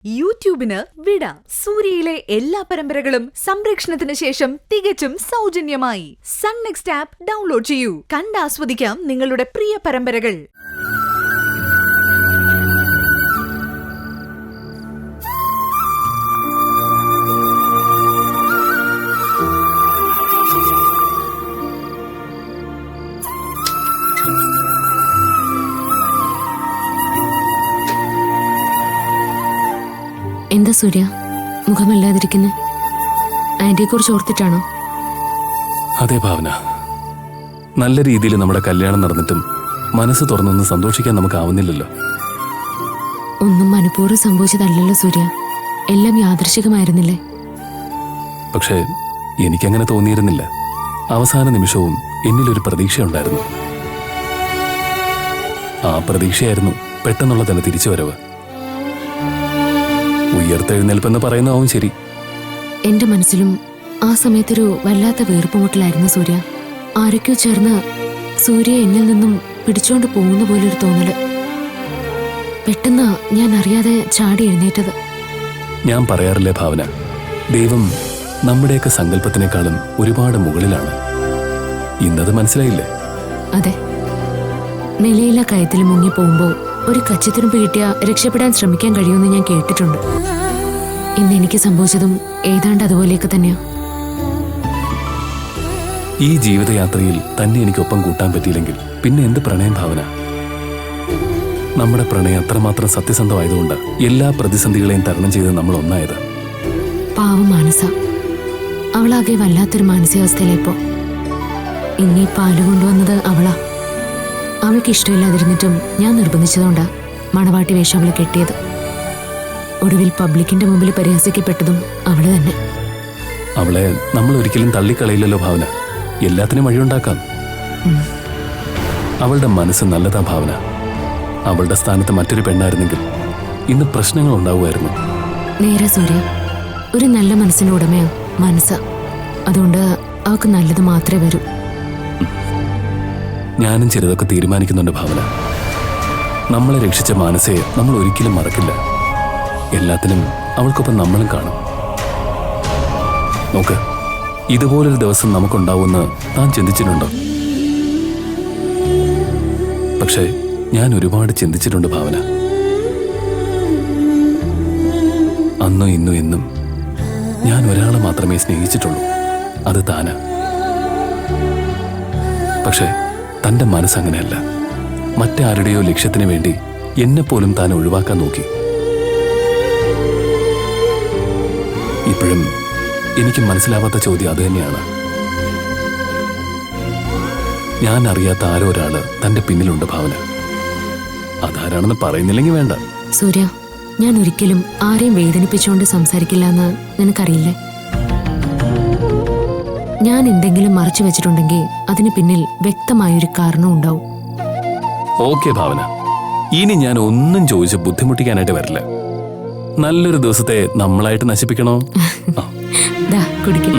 യൂട്യൂബിന് വിട. സൂര്യയിലെ എല്ലാ പരമ്പരകളും സംരക്ഷണത്തിന് ശേഷം തികച്ചും സൗജന്യമായി സൺ നെക്സ്റ്റ് ആപ്പ് ഡൗൺലോഡ് ചെയ്യൂ. കണ്ടാസ്വദിക്കാം നിങ്ങളുടെ പ്രിയ പരമ്പരകൾ. എന്താ സൂര്യ, മുഖമല്ലാതിരിക്കുന്നെ? ആന്റിയെക്കുറിച്ച് ഓർത്തിട്ടാണോ? അതെ ഭാവന, നല്ല രീതിയിൽ നമ്മുടെ കല്യാണം നടന്നിട്ടും മനസ്സ് തുറന്നൊന്ന് സന്തോഷിക്കാൻ നമുക്കാവുന്നില്ലല്ലോ. ഒന്നും മനഃപൂർവ്വം സംഭവിച്ചതല്ലല്ലോ സൂര്യ, എല്ലാം യാദൃശികമായിരുന്നില്ലേ? പക്ഷേ എനിക്കങ്ങനെ തോന്നിയിരുന്നില്ല. അവസാന നിമിഷവും എന്നിലൊരു പ്രതീക്ഷയുണ്ടായിരുന്നു. ആ പ്രതീക്ഷയായിരുന്നു പെട്ടെന്നുള്ള തന്നെ തിരിച്ചുവരവ്. ഉയർത്തെഴുന്നേൽപ്പെന്ന് പറയുന്നതാവും ശരി. എന്റെ മനസ്സിലും ആ സമയത്തൊരു വല്ലാത്ത വീർപ്പുമുട്ടലായിരുന്നു സൂര്യ. ആരൊക്കെയോ ചേർന്ന് സൂര്യ എന്നിൽ നിന്നും പിടിച്ചോണ്ട് പോകുന്ന പോലൊരു തോന്നല്. പെട്ടെന്ന് ഞാൻ അറിയാതെ ചാടി എഴുന്നേറ്റത്. ഞാൻ പറയാറില്ലേ ഭാവന, ദൈവം നമ്മുടെയൊക്കെ സങ്കല്പത്തിനേക്കാളും ഒരുപാട് മുകളിലാണ്. ഇന്നത് മനസ്സിലായില്ലേ? അതെ, നിലയില കയത്തിൽ മുങ്ങി പോകുമ്പോൾ ഒരു കച്ചിത്തുരുമ്പ് കിട്ടിയ രക്ഷപ്പെടാൻ ശ്രമിക്കാൻ കഴിയുമെന്ന് ഞാൻ കേട്ടിട്ടുണ്ട്. ഇന്ന് എനിക്ക് സംഭവിച്ചതും ഏതാണ്ട് അതുപോലെയൊക്കെ തന്നെയാ. ഈ ജീവിതയാത്രയിൽ തന്നെ എനിക്കൊപ്പം കൂട്ടാൻ പറ്റിയില്ലെങ്കിൽ പിന്നെ എന്ത് പ്രണയം ഭാവന? നമ്മുടെ പ്രണയം അത്രമാത്രം സത്യസന്ധമായതുകൊണ്ട് എല്ലാ പ്രതിസന്ധികളെയും തരണം ചെയ്ത് നമ്മൾ ഒന്നായത്. പാവം മാനസ, അവളാകെ വല്ലാത്തൊരു മാനസികാവസ്ഥയിലിപ്പോ. ഇന്നീ പാല് കൊണ്ടുവന്നത് അവളാ. അവൾക്ക് ഇഷ്ടമില്ലാതിരുന്നിട്ടും ഞാൻ നിർബന്ധിച്ചതുകൊണ്ടാ മണവാട്ടി വേഷം അവളെ കെട്ടിയത്. ഒടുവിൽ പബ്ലിക്കിന്റെ മുമ്പിൽ പരിഹസിക്കപ്പെട്ടതും അവള് തന്നെ. അവളെ നമ്മൾ ഒരിക്കലും തള്ളിക്കളയില്ലല്ലോ ഭാവന, എല്ലാത്തിനും വഴിയുണ്ടാക്കാം. അവളുടെ മനസ്സ് നല്ലതാ ഭാവന. അവളുടെ സ്ഥാനത്ത് മറ്റൊരു പെണ്ണായിരുന്നെങ്കിൽ ഇന്ന് പ്രശ്നങ്ങൾ ഉണ്ടാവുമായിരുന്നു. നേരെ സൂര്യ, ഒരു നല്ല മനസ്സിന്റെ ഉടമയാ മനസ്സ. അതുകൊണ്ട് അവൾക്ക് നല്ലത് മാത്രമേ വരൂ. ഞാനും ചിലതൊക്കെ തീരുമാനിക്കുന്നുണ്ട് ഭാവന. നമ്മളെ രക്ഷിച്ച മാനസയെ നമ്മൾ ഒരിക്കലും മറക്കില്ല. എല്ലാത്തിനും അവൾക്കൊപ്പം നമ്മളും കാണും. നോക്ക്, ഇതുപോലൊരു ദിവസം നമുക്കുണ്ടാവുമെന്ന് താൻ ചിന്തിച്ചിട്ടുണ്ടോ? പക്ഷേ ഞാൻ ഒരുപാട് ചിന്തിച്ചിട്ടുണ്ട് ഭാവന. അന്നും ഇന്നും എന്നും ഞാൻ ഒരാളെ മാത്രമേ സ്നേഹിച്ചിട്ടുള്ളൂ, അത് താനാ. പക്ഷേ തൻ്റെ മനസ്സങ്ങനെയല്ല. മറ്റാരുടെയോ ലക്ഷ്യത്തിന് വേണ്ടി എന്നെപ്പോലും താൻ ഒഴിവാക്കാൻ നോക്കി. ഇപ്പോഴും എനിക്ക് മനസ്സിലാവാത്ത ചോദ്യം അതുതന്നെയാണ്. ഞാൻ അറിയാത്ത ആരോ ഒരാള് തൻ്റെ പിന്നിലുണ്ട് ഭാവന. അതാരാണെന്ന് പറയുന്നില്ലെങ്കിൽ വേണ്ട. സൂര്യ, ഞാൻ ഒരിക്കലും ആരെയും വേദനിപ്പിച്ചുകൊണ്ട് സംസാരിക്കില്ല എന്ന് നിനക്കറിയില്ലേ? ഞാൻ എന്തെങ്കിലും മറച്ചു വെച്ചിട്ടുണ്ടെങ്കിൽ അതിന് പിന്നിൽ വ്യക്തമായൊരു കാരണം ഉണ്ടാവും. ഓക്കെ ഭാവന, ഇനി ഞാൻ ഒന്നും ചോദിച്ച് ബുദ്ധിമുട്ടിക്കാനായിട്ട് വരില്ല. നല്ലൊരു ദിവസത്തെ നമ്മളായിട്ട് നശിപ്പിക്കണോ? ദാ കുടിക്കും.